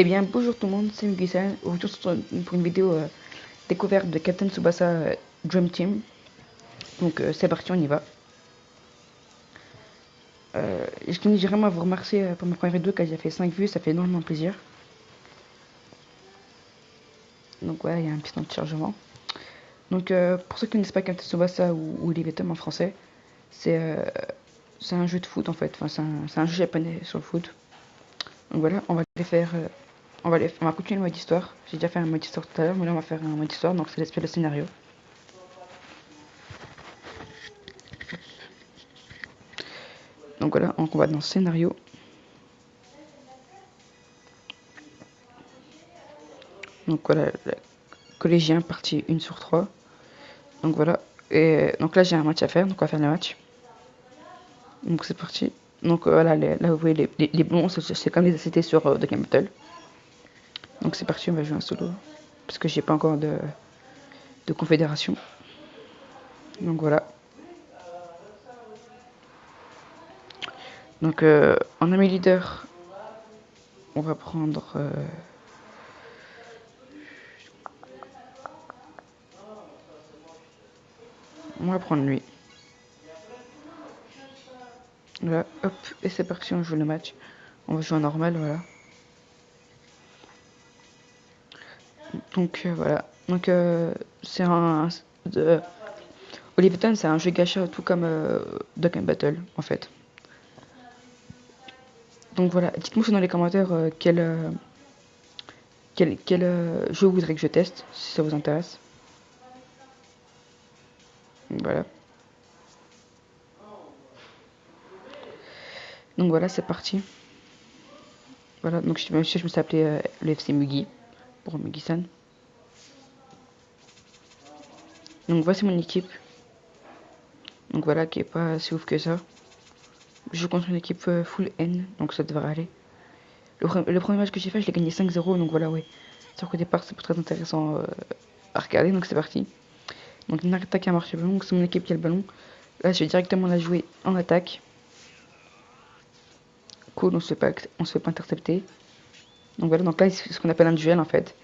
Eh bien, bonjour tout le monde, c'est Mugisan. Aujourd'hui, on se retrouve pour une vidéo découverte de Captain Tsubasa Dream Team. Donc, c'est parti, on y va. Je tenais vraiment à vous remercier pour ma première vidéo, car j'ai fait 5 vues, ça fait énormément plaisir. Donc, voilà, il y a un petit temps de chargement. Donc, pour ceux qui ne connaissent pas Captain Tsubasa ou Olivier Tom en français, c'est un jeu de foot en fait. Enfin, c'est un jeu japonais sur le foot. Donc, voilà, on va les faire. On va continuer le mode histoire. J'ai déjà fait un mode histoire tout à l'heure, mais là, on va faire un mode histoire, donc c'est l'espèce de scénario. Donc voilà, on va dans scénario. Donc voilà, le collégien, partie 1 sur 3. Donc voilà. Et donc là, j'ai un match à faire, donc on va faire le match. Donc c'est parti. Donc voilà, là vous voyez les bons, c'est comme c'était sur The Game Battle. Donc c'est parti, on va jouer un solo. Parce que j'ai pas encore de confédération. Donc voilà. Donc en ami leader, on va prendre... on va prendre lui. Voilà, hop, et c'est parti, on joue le match. On va jouer en normal, voilà. Donc voilà. Donc c'est un... Oliveton, c'est un jeu gacha tout comme Dokkan Battle en fait. Donc voilà, dites-moi dans les commentaires quel jeu vous voudrez que je teste, si ça vous intéresse. Voilà. Donc voilà, c'est parti. Voilà, donc je me suis appelé le FC Mugi, pour Mugi-san. Donc voici mon équipe. Donc voilà, qui est pas si ouf que ça. Je joue contre une équipe full N, donc ça devrait aller. Le premier match que j'ai fait, je l'ai gagné 5-0, donc voilà, ouais. C'est sûr qu'au départ, c'est pas très intéressant à regarder, donc c'est parti. Donc une attaque à marcher le ballon, c'est mon équipe qui a le ballon. Là, je vais directement la jouer en attaque. Cool, on se fait pas intercepter. Donc voilà, donc là, c'est ce qu'on appelle un duel en fait.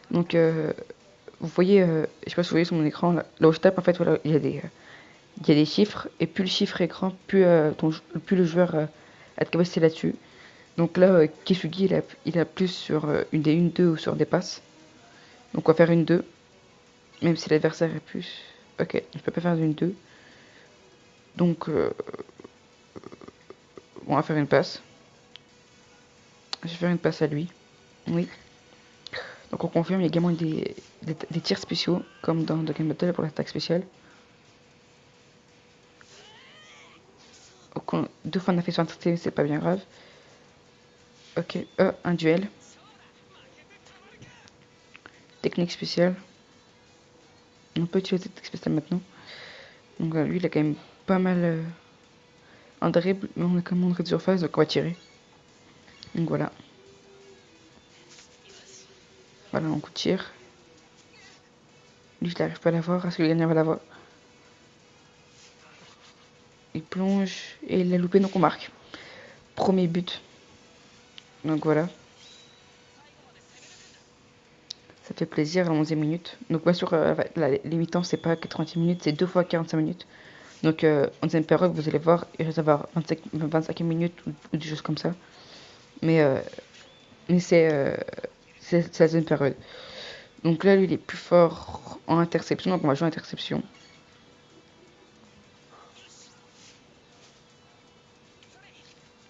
Donc vous voyez, je sais pas si vous voyez sur mon écran, là où je tape, en fait, voilà, il y a des chiffres, et plus le chiffre est grand, plus le joueur a de capacité là-dessus. Donc là, Kisugi, il a plus sur une des 1-2 ou sur des passes. Donc on va faire une 2, même si l'adversaire est plus... Ok, je peux pas faire une 2. Donc on va faire une passe. Je vais faire une passe à lui. Oui. Donc on confirme, il y a également des tirs spéciaux, comme dans Dokkan Battle pour l'attaque spéciale. Donc 2 fois on a fait sur un traité, c'est pas bien grave. Ok, un duel. Technique spéciale. On peut utiliser technique spéciale maintenant. Donc lui, il a quand même pas mal en dribble, mais on a quand même montré de surface, donc on va tirer. Donc voilà. Voilà, on coup de tir. Lui, il n'arrive pas à l'avoir. Est-ce qu'il gagne à l'avoir? Il plonge et il l'a loupé, donc on marque. Premier but. Donc voilà. Ça fait plaisir à la 11e minute. Donc bien sûr, les mi-temps, c'est pas 90 minutes, c'est 2 fois 45 minutes. Donc en deuxième période, vous allez voir, il risque d'avoir 25 minutes ou des choses comme ça. Mais, c'est la deuxième période. Donc là, lui, il est plus fort en interception, donc on va jouer interception.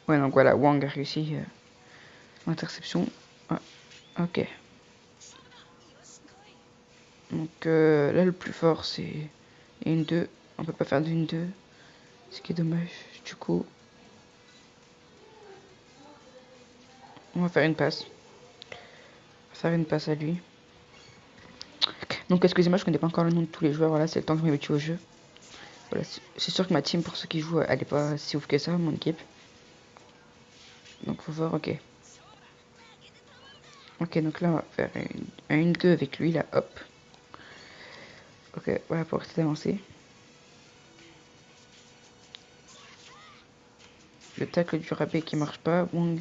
Ouais, donc voilà, Wang a réussi interception. Ah, ok. Donc là, le plus fort, c'est une 2. On peut pas faire d'une 2, ce qui est dommage. Du coup, on va faire une passe. Faire une passe à lui. Donc excusez-moi, je connais pas encore le nom de tous les joueurs. Voilà, c'est le temps que je m'habitue au jeu. Voilà, c'est sûr que ma team, pour ceux qui jouent, elle est pas si ouf que ça, mon équipe. Donc faut voir, ok. Ok, donc là, on va faire une 2 avec lui, là, hop. Ok, voilà pour rester avancé. Le tacle du rabais qui marche pas. Wang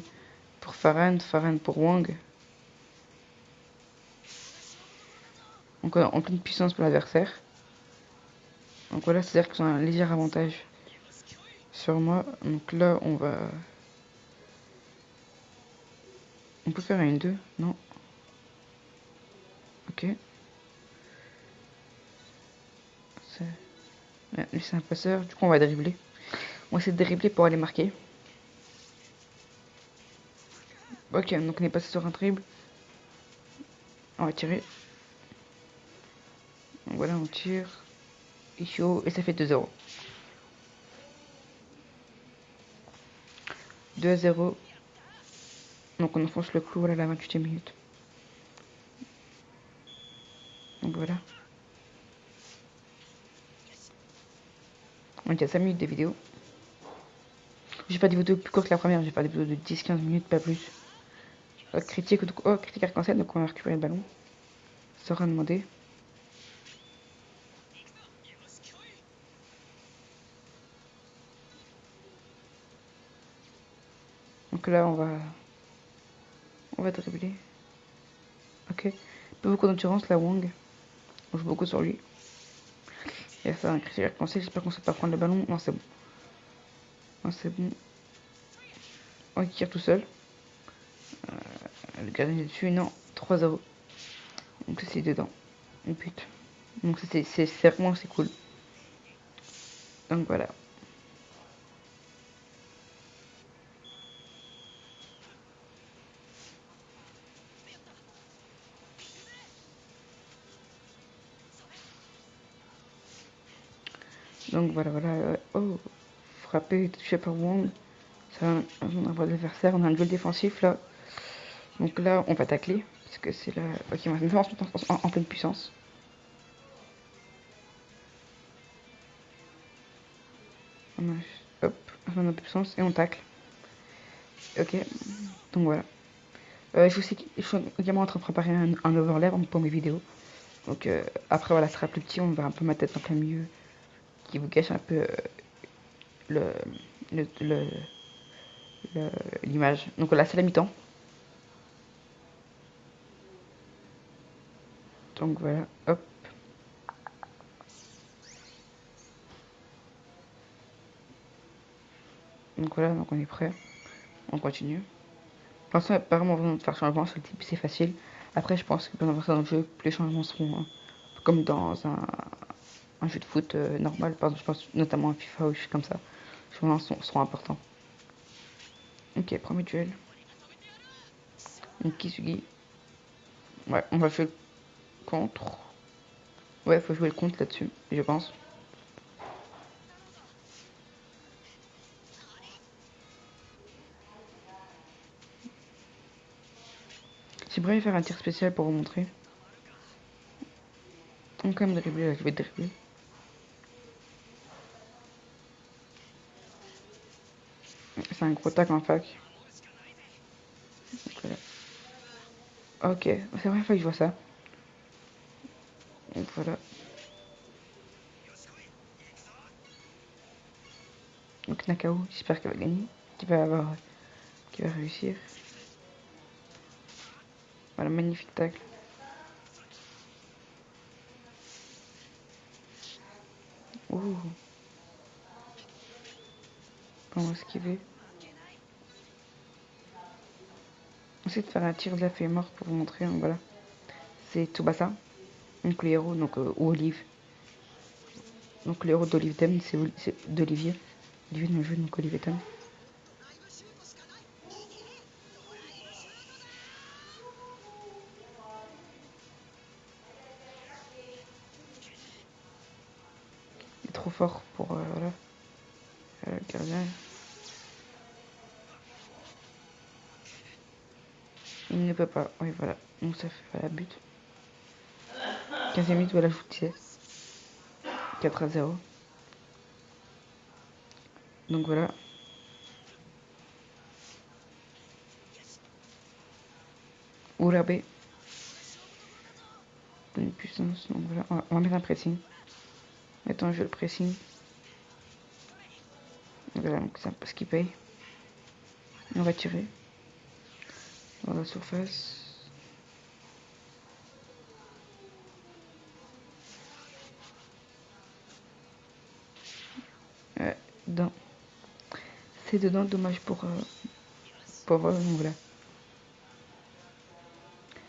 pour Farhan, Farhan pour Wang. Donc en pleine puissance pour l'adversaire. Donc voilà, c'est-à-dire qu'ils ont un léger avantage sur moi. Donc là, on peut faire un 2, non? Ok. Lui, c'est un passeur. Du coup, on va dribbler. On va essayer de dribbler pour aller marquer. Ok, donc on est passé sur un dribble. On va tirer. Donc voilà, on tire. Et ça fait 2-0. 2-0. Donc on enfonce le clou à la 28e minute. Donc voilà. On est à 5 minutes de vidéo. J'ai pas des vidéos plus courtes que la première. J'ai pas des vidéos de 10-15 minutes, pas plus. Critique arc-en-ciel. Donc on va récupérer le ballon. Sera demandé. Donc là, on va dribbler. Ok. Pas beaucoup d'endurance, la Wong. On joue beaucoup sur lui. Il va faire un critique arc-en-ciel. J'espère qu'on sait pas prendre le ballon. Non, c'est bon. Non, c'est bon. Oh, il tire tout seul. Le gardien est dessus. Non, 3-0. Donc c'est dedans. Une pute. Donc c'est vraiment c'est cool. Donc voilà. Donc voilà, voilà. Oh, frappé, touché par Wong. Ça, on envoie l'adversaire. On a un duel défensif là. Donc là, on va tacler. Parce que c'est là. Ok, on va se mettre en pleine puissance. Hop, on met en puissance et on tacle. Ok, donc voilà. Je suis également en train de préparer un overlay pour mes vidéos. Donc après, voilà, ce sera plus petit. On verra un peu ma tête en plein milieu. Qui vous cache un peu le, le, le, l'image. Donc là, c'est la mi-temps. Donc voilà, hop. Donc voilà, donc on est prêt. On continue. Pour l'instant, il n'y a pas vraiment besoin de faire changement sur le type, c'est facile. Après, je pense que plus on avance dans le jeu, plus les changements seront comme dans un jeu de foot normal. Par exemple, je pense notamment à FIFA ou des choses comme ça. Les changements seront importants. Ok, premier duel. Donc Kisugi. Ouais, on va jouer le contre. Ouais, faut jouer le contre là-dessus, je pense. J'aimerais faire un tir spécial pour vous montrer. Donc quand même dribbler, là, je vais dribbler. C'est un gros tac en fac. Donc, voilà. Ok, c'est la première fois que je vois ça. Donc voilà. Donc Nakao, j'espère qu'elle va gagner. Qu'il va réussir. Voilà, magnifique tacle. Ouh. On va esquiver. On essaie de faire un tir de la fée morte pour vous montrer. Donc voilà. C'est Tsubasa. Donc le héros, donc, ou Olive. Donc le héros d'Olive Thème, c'est d'Olivier. Olivier dans le jeu, donc Olivier Thème. Il est trop fort pour voilà, le gardien. Il ne peut pas. Oui, voilà. Donc ça fait la but. 15e minute, voilà, je vous disais. 4-0. Donc voilà. Urabe. Une puissance. Donc voilà. On va mettre un pressing. Mettons en jeu le pressing. Voilà, donc c'est un peu ce qui paye. On va tirer dans la surface. c'est dedans, dommage pour donc voilà.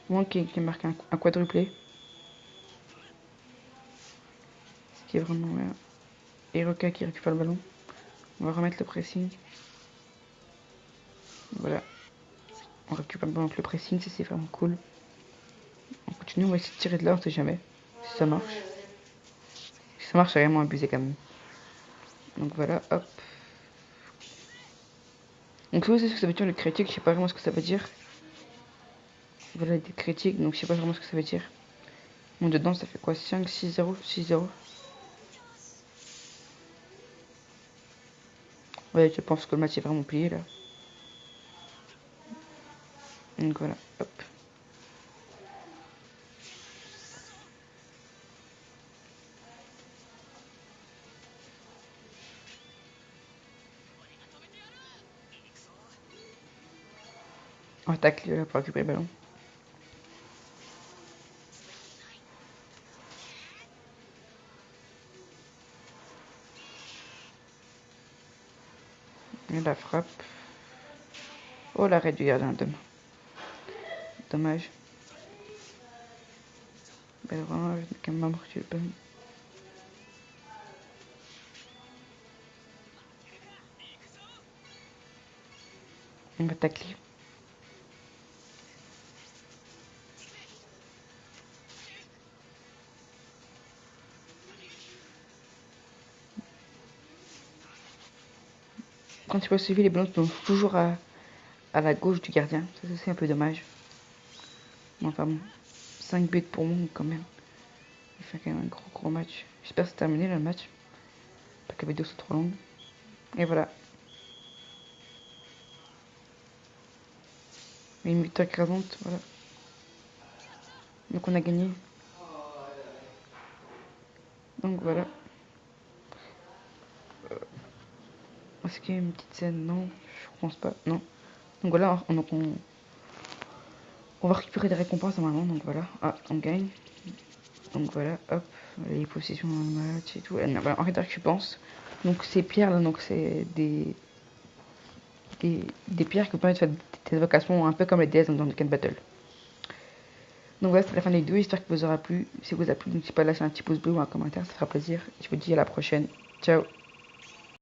Moi qui marque un quadruplé. Ce qui est vraiment bien. Et Roca qui récupère le ballon. On va remettre le pressing. Voilà. On récupère le ballon avec le pressing, ça c'est vraiment cool. On continue, on va essayer de tirer de là, on sait jamais. Si ça marche. Si ça marche, c'est vraiment abusé quand même. Donc voilà, hop. Donc ça, c'est ce que ça veut dire le critique, je sais pas vraiment ce que ça veut dire. Voilà, des critiques, donc je sais pas vraiment ce que ça veut dire. Bon, dedans, ça fait quoi? 5, 6-0, 6-0. Ouais, je pense que le match est vraiment plié là. Donc voilà, hop. On attaque là pour récupérer le ballon. Et la frappe. Oh, l'arrêt du gardien, dommage. Belle range, quand même reçu le ballon. On va tacler. Quand tu peux suivre les ballons sont toujours à la gauche du gardien. Ça, c'est un peu dommage. Bon, enfin bon. 5 buts pour moi quand même. Il fait quand même un gros match. J'espère que c'est terminé là, le match. Pas que la vidéo soit trop longue. Et voilà. 8h40, voilà. Donc on a gagné. Donc voilà. Est-ce qu'il y a une petite scène? Non, je pense pas. Non. Donc voilà, on va récupérer des récompenses normalement. Donc voilà. Ah, on gagne. Donc voilà, hop. Les possessions dans le match et tout. Voilà, en récompense. Donc ces pierres là, donc c'est des pierres qui vous permettent de faire des invocations un peu comme les déesses dans le Ken Battle. Donc voilà, c'est la fin de la vidéo. J'espère que vous aura plu. Si vous a plu, n'hésitez pas à lâcher un petit pouce bleu ou un commentaire, ça fera plaisir. Je vous dis à la prochaine. Ciao.